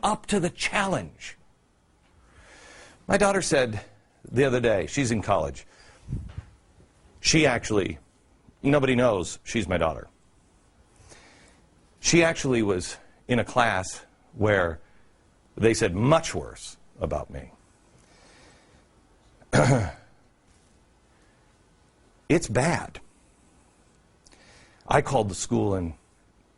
up to the challenge. My daughter said the other day, she's in college, she actually, nobody knows she's my daughter. She actually was in a class where they said much worse about me. It's bad. I called the school and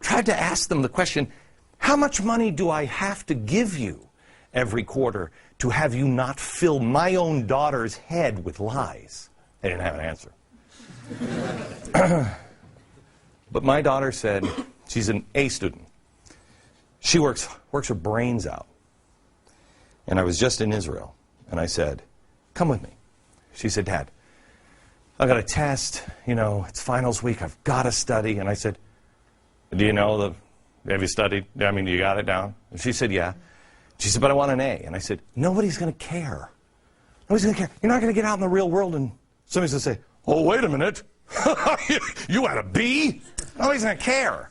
tried to ask them the question, how much money do I have to give you every quarter to have you not fill my own daughter's head with lies? They didn't have an answer. But my daughter said, she's an A student. She works her brains out. And I was just in Israel, and I said, come with me. She said, Dad, I've got a test, you know, it's finals week, I've got to study. And I said, do you know have you studied? I mean, you got it down? And she said, yeah. She said, but I want an A. And I said, nobody's going to care. Nobody's going to care. You're not going to get out in the real world and somebody's going to say, oh, wait a minute. You had a B? Nobody's going to care.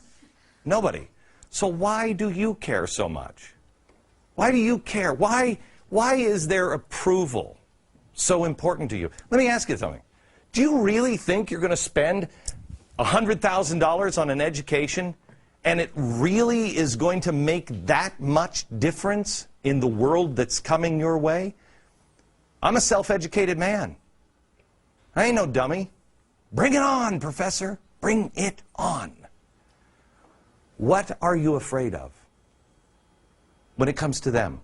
Nobody. So why do you care so much? Why do you care? Why is their approval so important to you? Let me ask you something. Do you really think you're going to spend $100,000 on an education and it really is going to make that much difference in the world that's coming your way? I'm a self-educated man. I ain't no dummy. Bring it on, professor. Bring it on. What are you afraid of when it comes to them?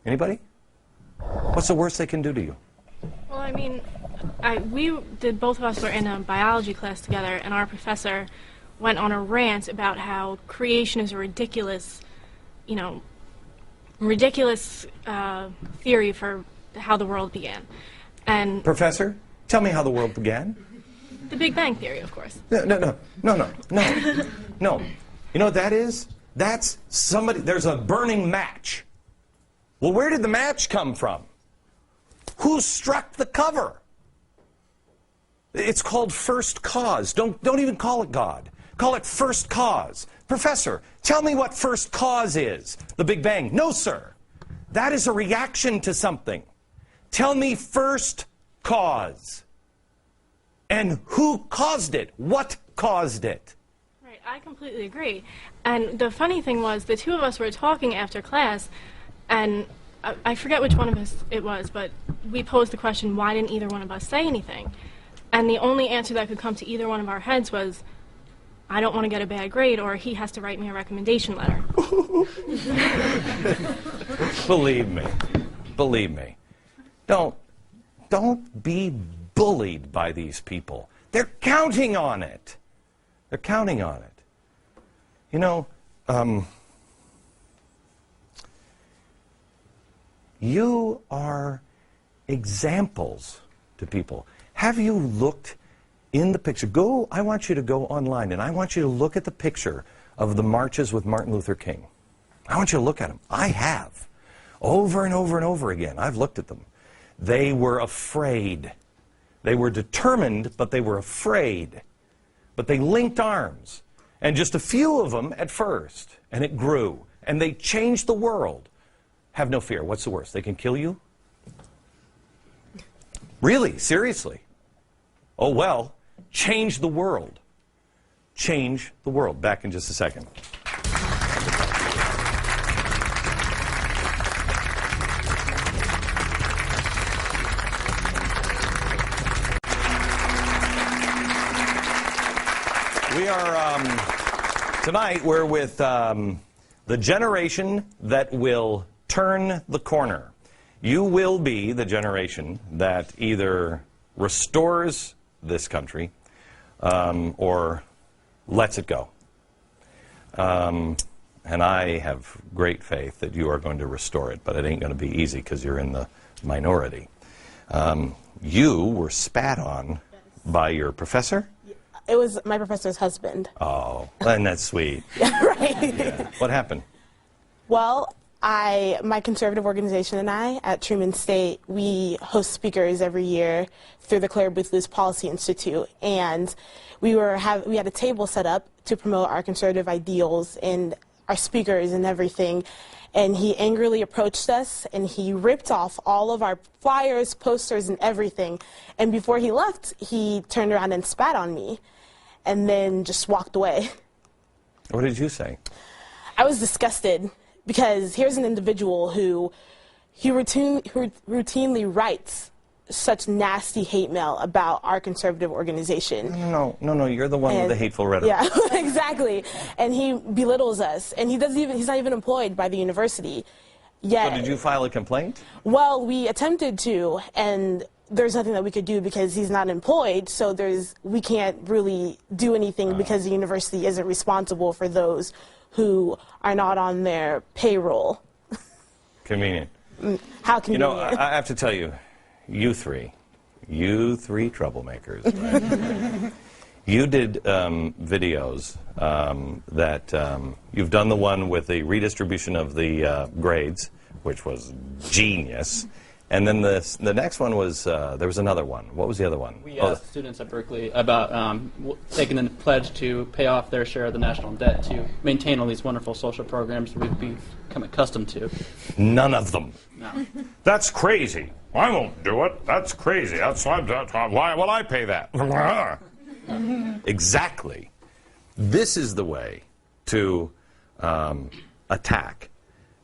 Anybody? What's the worst they can do to you? Well, I mean, both of us were in a biology class together, and our professor went on a rant about how creation is a ridiculous, theory for how the world began. And Professor, tell me how the world began. The Big Bang Theory, of course. No. You know what that is? That's somebody, there's a burning match. Well, where did the match come from? Who struck the cover? It's called first cause. Don't even call it God. Call it first cause. Professor, tell me what first cause is. The Big Bang. No, sir. That is a reaction to something. Tell me first cause. And who caused it? What caused it? Right, I completely agree. And the funny thing was, the two of us were talking after class, and I forget which one of us it was, but we posed the question, why didn't either one of us say anything? And the only answer that could come to either one of our heads was, I don't want to get a bad grade, or he has to write me a recommendation letter. Believe me. Don't be bullied by these people. They're counting on it. They're counting on it. You know, you are examples to people. Have you looked in the picture? I want you to go online and I want you to look at the picture of the marches with Martin Luther King. I want you to look at them. I have. Over and over and over again. I've looked at them. They were afraid. They were determined, but they were afraid. But they linked arms. And just a few of them at first. And it grew. And they changed the world. Have no fear. What's the worst? They can kill you? Really? Seriously? Oh, well, change the world. Change the world. Back in just a second. We are, tonight we're with the generation that will turn the corner. You will be the generation that either restores this country or lets it go. And I have great faith that you are going to restore it, but it ain't going to be easy because you're in the minority. You were spat on by your professor? It was my professor's husband. Oh, and that's sweet. Yeah, right. Yeah. What happened? Well, my conservative organization and I at Truman State, we host speakers every year through the Claire Booth Luce Policy Institute, and we had a table set up to promote our conservative ideals, and our speakers and everything. And he angrily approached us, and he ripped off all of our flyers, posters, and everything. And before he left, he turned around and spat on me, and then just walked away. What did you say? I was disgusted, because here's an individual who routinely writes such nasty hate mail about our conservative organization. No, you're the one with the hateful rhetoric. Yeah, exactly. And he belittles us, and he's not even employed by the university. Yet, So did you file a complaint? Well, we attempted to, and there's nothing that we could do because he's not employed, so we can't really do anything because the university isn't responsible for those who are not on their payroll. Convenient. How convenient. You know, I have to tell you, you three troublemakers, right? You did videos that you've done the one with the redistribution of the grades, which was genius. And then the next one was, there was another one. What was the other one? We asked students at Berkeley about taking the pledge to pay off their share of the national debt to maintain all these wonderful social programs we've become accustomed to. None of them. No. That's crazy. I won't do it. That's crazy. Why will I pay that? Exactly. This is the way to attack.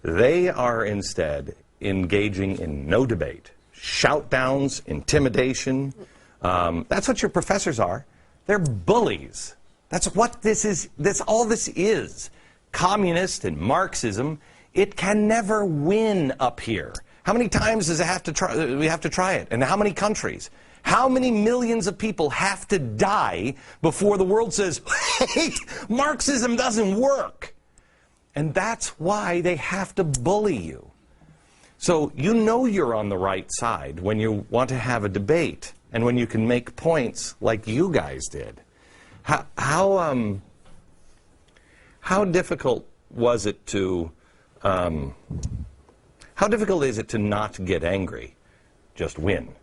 They are instead engaging in no debate. Shout downs, intimidation. That's what your professors are. They're bullies. That's what this is. That's all this is. Communist and Marxism, it can never win up here. How many times does it have to try? We have to try it, and how many countries? How many millions of people have to die before the world says, "Wait, Marxism doesn't work"? And that's why they have to bully you. So you know you're on the right side when you want to have a debate and when you can make points like you guys did. How difficult was it to? How difficult is it to not get angry, just win?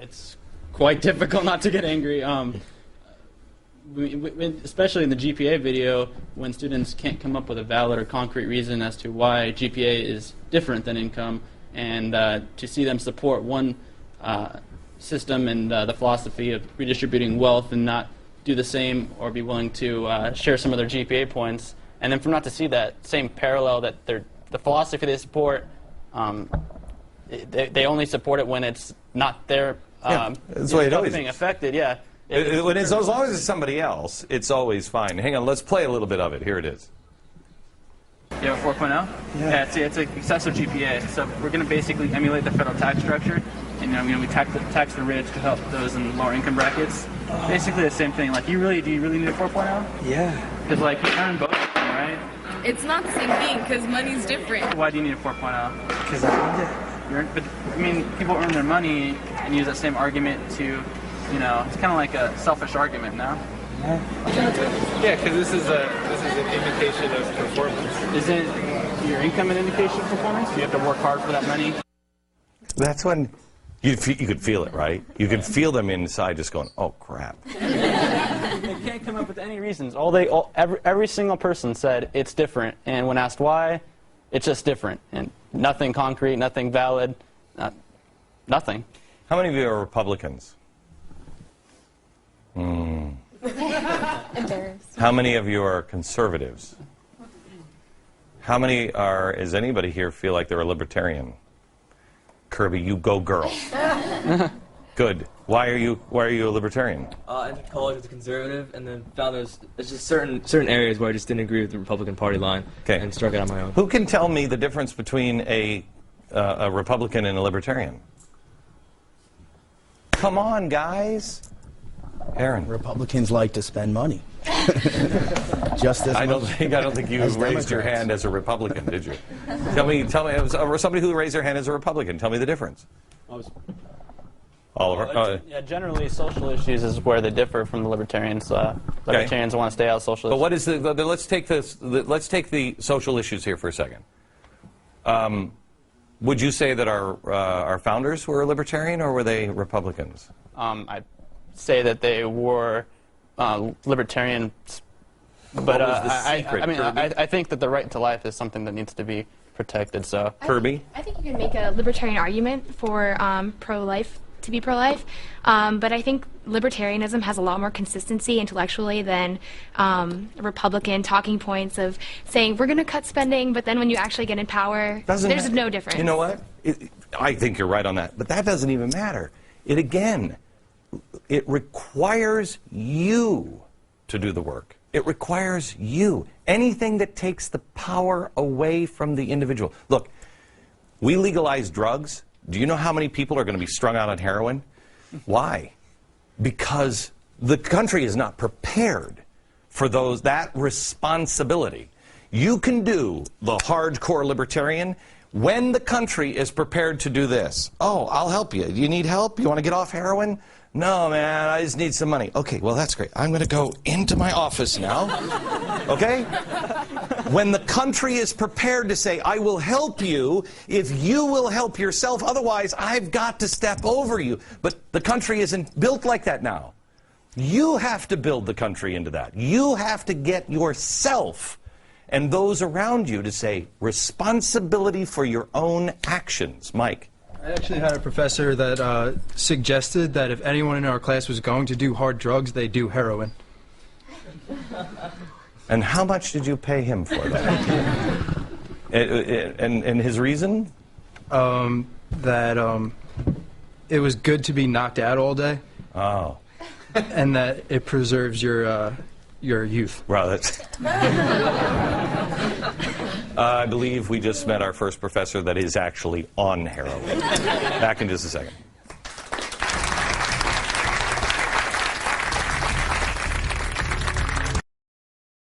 It's quite difficult not to get angry, especially in the GPA video, when students can't come up with a valid or concrete reason as to why GPA is different than income, and to see them support one system and the philosophy of redistributing wealth and not do the same or be willing to share some of their GPA points, and then for not to see that same parallel that the philosophy they support, they only support it when it's not their that's the way it always being is. affected. Yeah, As long as it's somebody else, it's always fine. Hang on, let's play a little bit of it. Here it is. You have a 4.0? Yeah, it's an excessive GPA. So we're going to basically emulate the federal tax structure, and we tax the rich to help those in lower income brackets. Basically the same thing. Like, do you really need a 4.0? Yeah. Because like you earn both, right? It's not the same thing because money's different. Why do you need a 4.0? Because I earned it. But I mean, people earn their money and use that same argument to, it's kind of like a selfish argument, no? Yeah, because this is an indication of performance. Isn't your income an indication of performance? You have to work hard for that money. That's when you could feel it, right? You could feel them inside just going, "Oh crap." They can't come up with any reasons. Every single person said it's different, and when asked why, it's just different, and nothing concrete, nothing valid, nothing. How many of you are Republicans? Embarrassed. How many of you are conservatives? How many does anybody here feel like they're a libertarian? Kirby, you go girl. Good. Why are you a libertarian? I entered college as a conservative, and then found there's just certain areas where I just didn't agree with the Republican Party line, and struck it on my own. Who can tell me the difference between a Republican and a libertarian? Come on, guys. Aaron. Republicans like to spend money. Just as I don't much think you as raised your Democrats. hand as a Republican, did you? Tell me, it was somebody who raised their hand as a Republican. Tell me the difference. Oliver. Generally, social issues is where they differ from the libertarians. Libertarians want to stay out of social issues. But what is let's take this. Let's take the social issues here for a second. Would you say that our founders were libertarian, or were they Republicans? I'd say that they were libertarian But was the secret, I think that the right to life is something that needs to be protected. So Kirby? I think you can make a libertarian argument for pro-life, to be pro-life, but I think libertarianism has a lot more consistency intellectually than Republican talking points of saying we're going to cut spending, but then when you actually get in power, there's no difference. You know what? I think you're right on that, but that doesn't even matter. It requires you to do the work. It requires you. Anything that takes the power away from the individual. Look, we legalize drugs. Do you know how many people are going to be strung out on heroin? Why? Because the country is not prepared for that responsibility. You can do the hardcore libertarian when the country is prepared to do this. Oh, I'll help you. You need help? You want to get off heroin? No, man, I just need some money. Okay, well, that's great. I'm going to go into my office now. Okay? When the country is prepared to say, I will help you if you will help yourself, otherwise I've got to step over you. But the country isn't built like that now. You have to build the country into that. You have to get yourself and those around you to say, responsibility for your own actions. Mike. I actually had a professor that suggested that if anyone in our class was going to do hard drugs, they do heroin. And how much did you pay him for that? and his reason? That it was good to be knocked out all day. Oh. And that it preserves your youth. Well, that's... I believe we just met our first professor that is actually on heroin. Back in just a second.